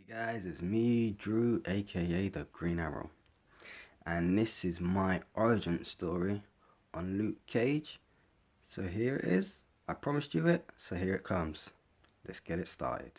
Hey guys, it's me, Drew, aka the Green Arrow, and this is my origin story on Luke Cage. So here it is. I promised you it, so here it comes. Let's get it started.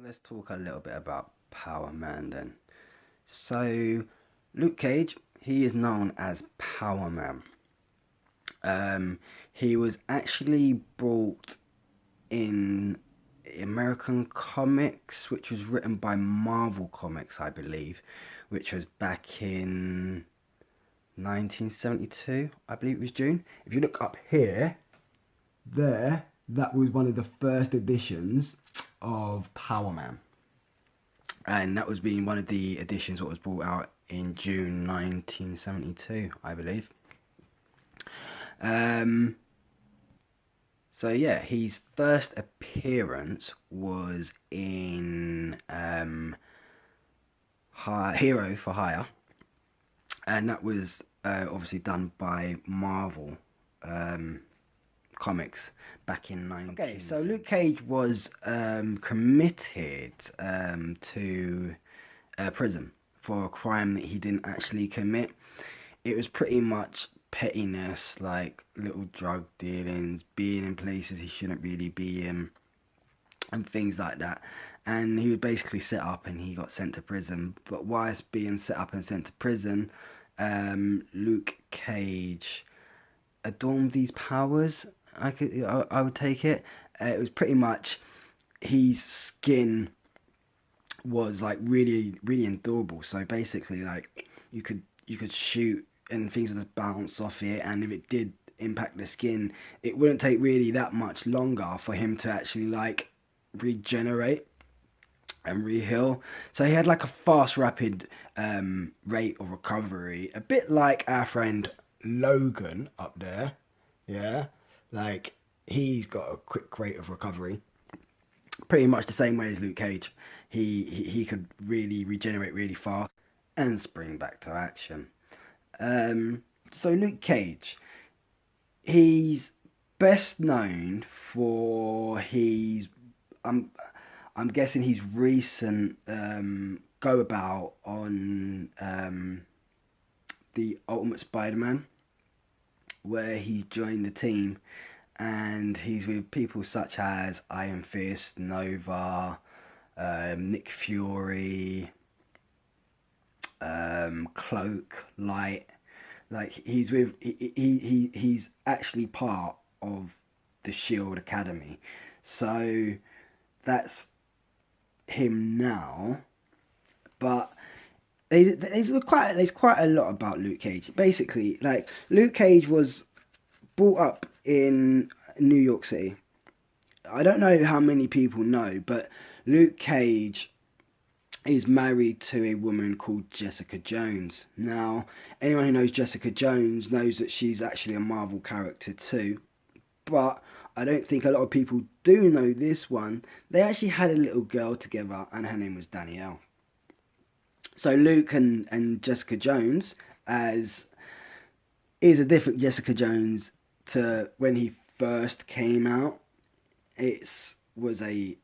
Let's talk a little bit about Power Man then. So, Luke Cage, he is known as Power Man. He was actually brought in American Comics, which was written by Marvel Comics, I believe, which was back in 1972, I believe it was June. If you look up here, there, that was one of the first editions of Power Man. And that was being one of the editions that was brought out in June 1972, I believe. Um, So yeah, his first appearance was in Hero for Hire, and that was obviously done by Marvel um, Comics back in 19. Okay, so Luke Cage was committed to prison for a crime that he didn't actually commit. It was pretty much pettiness, like little drug dealings, being in places he shouldn't really be in, and things like that. And he was basically set up and he got sent to prison. But whilst being set up and sent to prison, Luke Cage adorned these powers. I would take it. It was pretty much his skin was like really endurable. So basically, like you could shoot and things would just bounce off it, and if it did impact the skin, it wouldn't take really that much longer for him to actually like regenerate and reheal. So he had like a fast, rapid rate of recovery, a bit like our friend Logan up there. Yeah, like he's got a quick rate of recovery, pretty much the same way as Luke Cage. He could really regenerate really fast and spring back to action. So Luke Cage, he's best known for his I'm I'm guessing his recent go about on the Ultimate Spider-Man, where he joined the team and he's with people such as Iron Fist, Nova, Nick Fury, Cloak, Light. Like he's actually part of the Shield Academy, so that's him now. But there's quite a lot about Luke Cage. Basically, like Luke Cage was brought up in New York City. I don't know how many people know, but Luke Cage is married to a woman called Jessica Jones. Now, anyone who knows Jessica Jones knows that she's actually a Marvel character too. But I don't think a lot of people do know this one. They actually had a little girl together, and her name was Danielle. So Luke and Jessica Jones as is a different Jessica Jones to when he first came out. It was a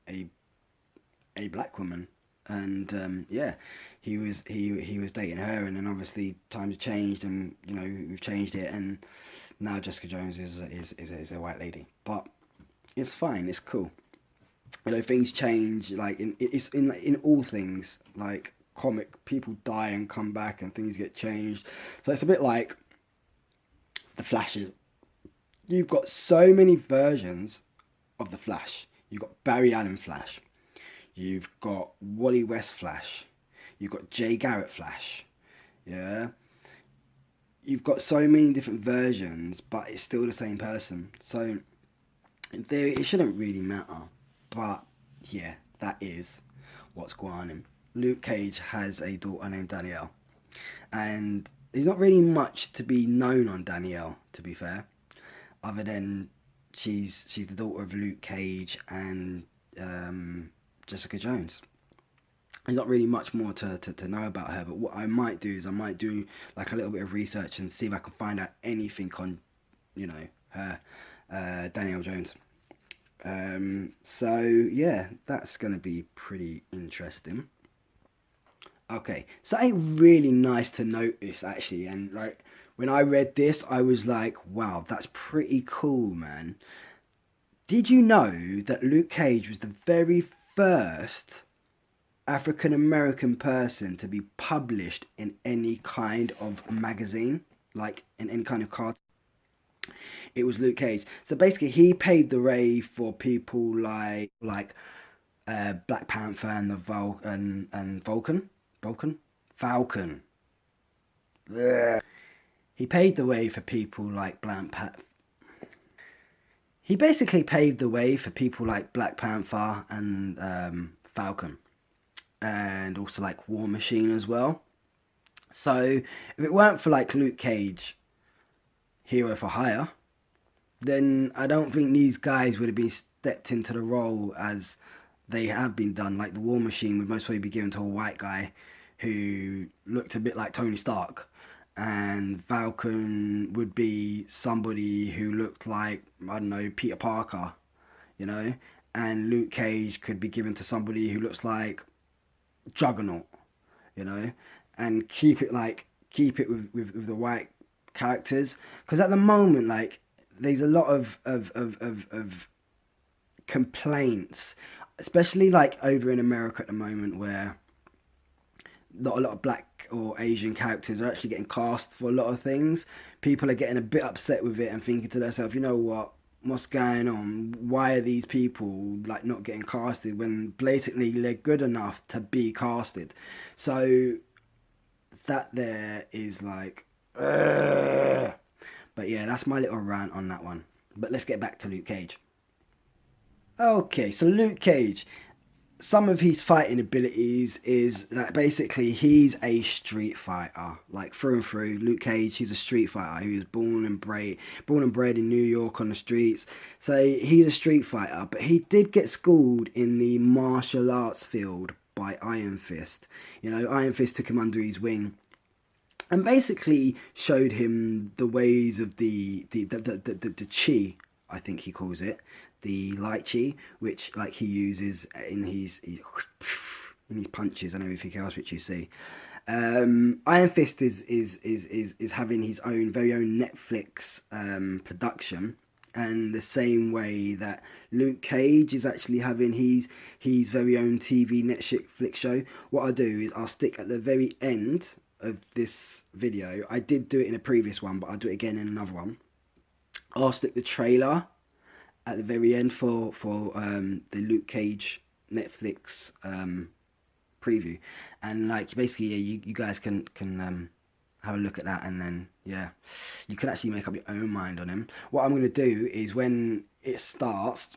black woman, and yeah, he was dating her, and then obviously times changed, and we've changed it, and now Jessica Jones is a white lady, but it's fine, it's cool. Things change, like it's in all things, like comic people die and come back, and things get changed. So it's a bit like the Flashes. You've got so many versions of the Flash. You've got Barry Allen Flash. You've got Wally West Flash. You've got Jay Garrett Flash. Yeah. You've got so many different versions, but it's still the same person. So in theory, it shouldn't really matter. But yeah, that is what's going on. Luke Cage has a daughter named Danielle, and there's not really much to be known on Danielle, to be fair, other than she's the daughter of Luke Cage and Jessica Jones. there's not really much more to know about her. But what I might do is I might do like a little bit of research and see if I can find out anything on, her, Danielle Jones. So yeah, that's gonna be pretty interesting. Okay, something really nice to notice actually, and like when I read this, I was like, wow, that's pretty cool, man. Did you know that Luke Cage was the very first African American person to be published in any kind of magazine, like in any kind of card? It was Luke Cage. So basically, he paved the way for people like Black Panther and the Vulcan, Falcon. Yeah. He paved the way for people like He basically paved the way for people like Black Panther and Falcon, and also like War Machine as well. So if it weren't for like Luke Cage, Hero for Hire, then I don't think these guys would have been stepped into the role as they have been done. Like the War Machine would most probably be given to a white guy who looked a bit like Tony Stark, and Falcon would be somebody who looked like, I don't know, Peter Parker, you know, and Luke Cage could be given to somebody who looks like Juggernaut, you know, and keep it with the white characters, because at the moment, like, there's a lot of complaints, especially like over in America at the moment, where not a lot of black or Asian characters are actually getting cast for a lot of things. People are getting a bit upset with it and thinking to themselves, you know what? What's going on? Why are these people like not getting casted when blatantly they're good enough to be casted? So that there is like, ugh. But yeah, that's my little rant on that one. But let's get back to Luke Cage. Okay, so Luke Cage, some of his fighting abilities is that basically he's a street fighter, like through and through. Luke Cage, he's a street fighter who was born and bred in New York on the streets. So he's a street fighter, but he did get schooled in the martial arts field by Iron Fist. You know, Iron Fist took him under his wing and basically showed him the ways of the chi, I think he calls it, the light chi, which like he uses in his punches and everything else which you see. Iron Fist is having his own very own Netflix production, and the same way that Luke Cage is actually having his very own TV Netflix show. What I'll do is I'll stick at the very end of this video. I did do it in a previous one, but I'll do it again in another one. I'll stick the trailer at the very end for the Luke Cage Netflix preview, and like basically, yeah, you guys can have a look at that, and then yeah, you can actually make up your own mind on him. What I'm gonna do is when it starts,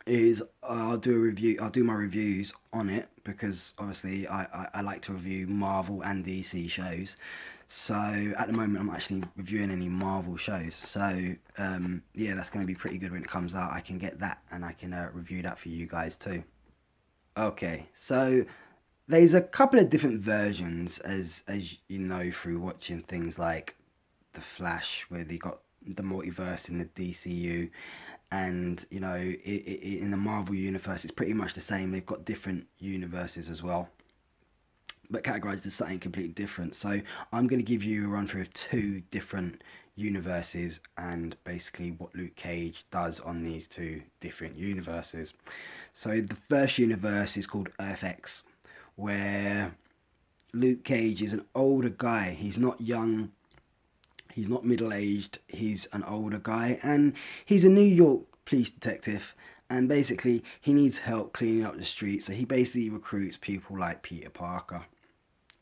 is I'll do a review. I'll do my reviews on it because obviously I like to review Marvel and DC shows. So at the moment I'm actually reviewing any Marvel shows. So yeah, that's going to be pretty good when it comes out. I can get that and I can review that for you guys too. Okay, so there's a couple of different versions, as you know through watching things like The Flash, where they got the multiverse in the DCU, and you know in the Marvel universe it's pretty much the same. They've got different universes as well, but categorized as something completely different. So I'm going to give you a run through of two different universes and basically what Luke Cage does on these two different universes. So the first universe is called Earth X, where Luke Cage is an older guy. He's not young, he's not middle-aged, he's an older guy, and he's a New York police detective, and basically he needs help cleaning up the streets. So he basically recruits people like Peter Parker,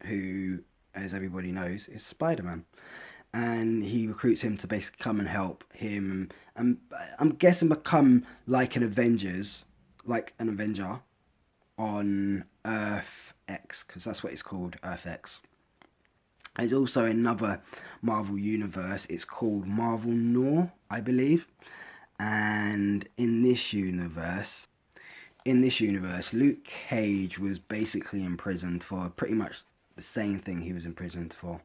who, as everybody knows, is Spider-Man. And he recruits him to basically come and help him, and I'm guessing become like an Avenger on Earth X, because that's what it's called, Earth X. There's also another Marvel universe. It's called Marvel Noir, I believe. And in this universe, in this universe, Luke Cage was basically imprisoned for pretty much the same thing he was imprisoned for: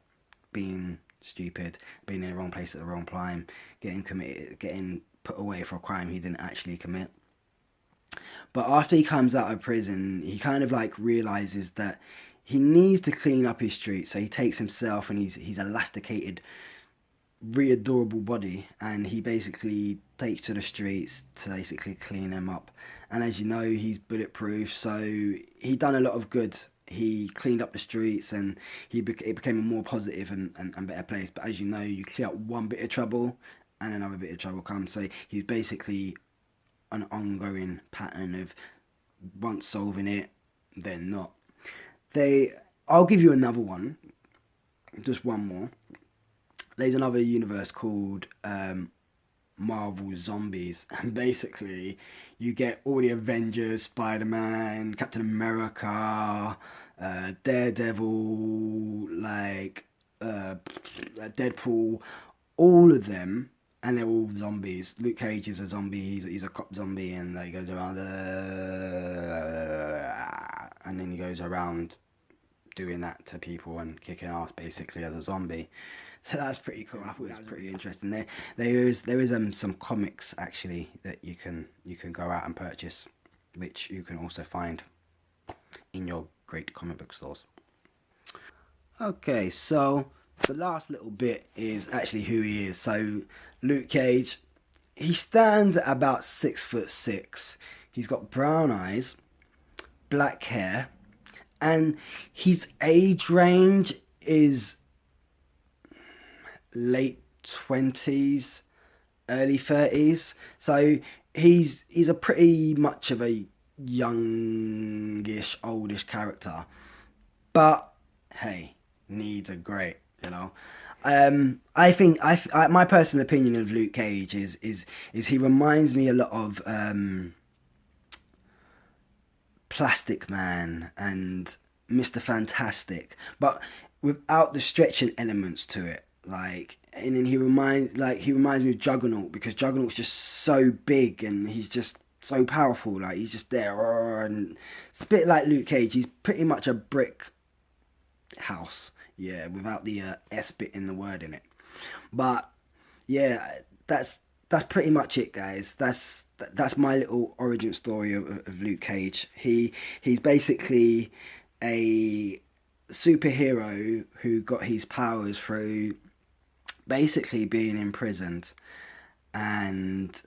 being stupid, being in the wrong place at the wrong time, getting put away for a crime he didn't actually commit. But after he comes out of prison, he kind of like realizes that he needs to clean up his street. So he takes himself and he's elasticated, really adorable body, and he basically takes to the streets to basically clean them up. And as you know, he's bulletproof, so he done a lot of good. He cleaned up the streets, and it became a more positive and better place. But as you know, you clear up one bit of trouble, and another bit of trouble comes. So he's basically an ongoing pattern of once solving it, then not. They, I'll give you another one, just one more. There's another universe called Marvel Zombies, and basically you get all the Avengers, Spider-Man, Captain America, Daredevil, Deadpool, all of them, and they're all zombies. Luke Cage is a zombie. He's a cop zombie, and he goes around, and then he goes around doing that to people and kicking ass basically as a zombie. So that's pretty cool. I thought it was pretty interesting. There is some comics actually that you can go out and purchase, which you can also find in your great comic book stores. Okay, so the last little bit is actually who he is. So Luke Cage, he stands at about 6'6". He's got brown eyes, black hair, and his age range is late 20s, early 30s. So he's a pretty much of a youngish, oldish character. But hey, needs are great, you know. I think my personal opinion of Luke Cage is he reminds me a lot of Plastic Man and Mr. Fantastic, but without the stretching elements to it. And then he reminds me of Juggernaut, because Juggernaut's just so big and he's just so powerful. Like, he's just there, and it's a bit like Luke Cage. He's pretty much a brick house, yeah, without the S bit in the word in it. But yeah, that's pretty much it, guys. That's my little origin story of Luke Cage. He's basically a superhero who got his powers through basically being imprisoned, and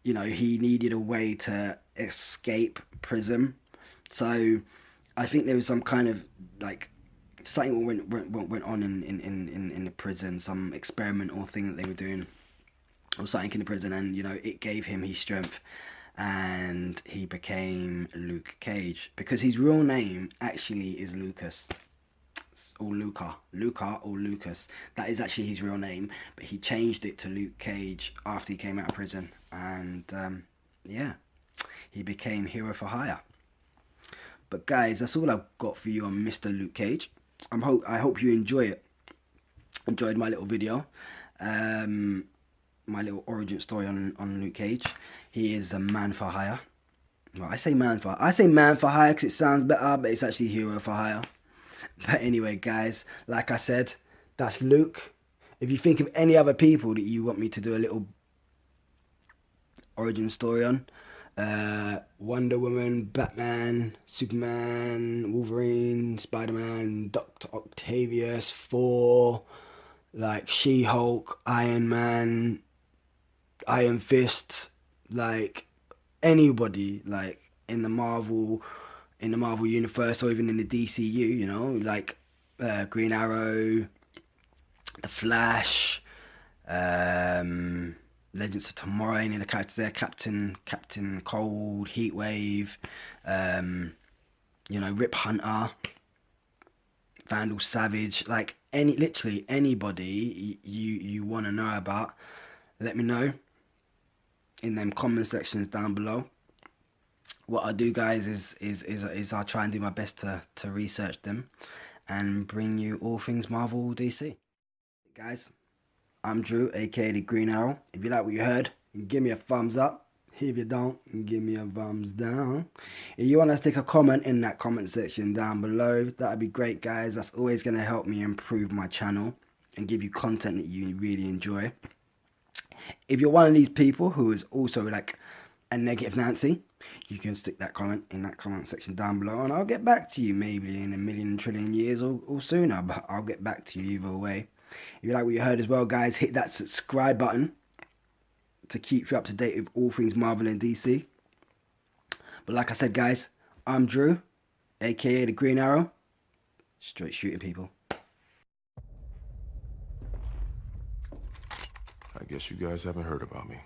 he needed a way to escape prison. So I think there was some kind of like something went on in the prison, some experimental thing that they were doing or something in the prison, and it gave him his strength, and he became Luke Cage, because his real name actually is Lucas, or Luca or Lucas. That is actually his real name, but he changed it to Luke Cage after he came out of prison, and yeah, he became hero for hire. But guys, that's all I've got for you on Mr. Luke Cage. I hope you enjoyed my little video, my little origin story on Luke Cage. He is a man for hire. Well, I say man for hire because it sounds better, but it's actually hero for hire. But anyway, guys, like I said, that's Luke. If you think of any other people that you want me to do a little origin story on, Wonder Woman, Batman, Superman, Wolverine, Spider-Man, Dr. Octavius, Thor, like She-Hulk, Iron Man, Iron Fist, like anybody, like in the Marvel universe, or even in the DCU, like Green Arrow, The Flash, Legends of Tomorrow, any of the characters there, Captain Cold, Heatwave, Rip Hunter, Vandal Savage, like literally anybody you want to know about, let me know in them comment sections down below. What I do, guys, is I try and do my best to research them and bring you all things Marvel DC. Guys, I'm Drew, aka the Green Arrow. If you like what you heard, give me a thumbs up, If you don't, give me a thumbs down. If you want to stick a comment in that comment section down below, that'd be great, guys. That's always going to help me improve my channel and give you content that you really enjoy. If you're one of these people who is also like a negative Nancy, you can stick that comment in that comment section down below, and I'll get back to you maybe in a million trillion years or sooner, but I'll get back to you either way. If you like what you heard as well, guys, hit that subscribe button to keep you up to date with all things Marvel and DC. But like I said, guys, I'm Drew, aka the Green Arrow, straight shooting people. I guess you guys haven't heard about me.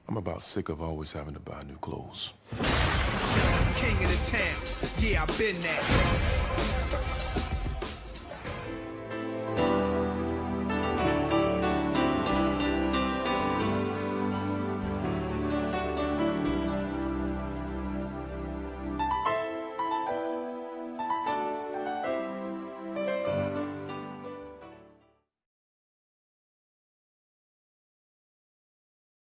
I'm about sick of always having to buy new clothes. King of the town, yeah, I've been that.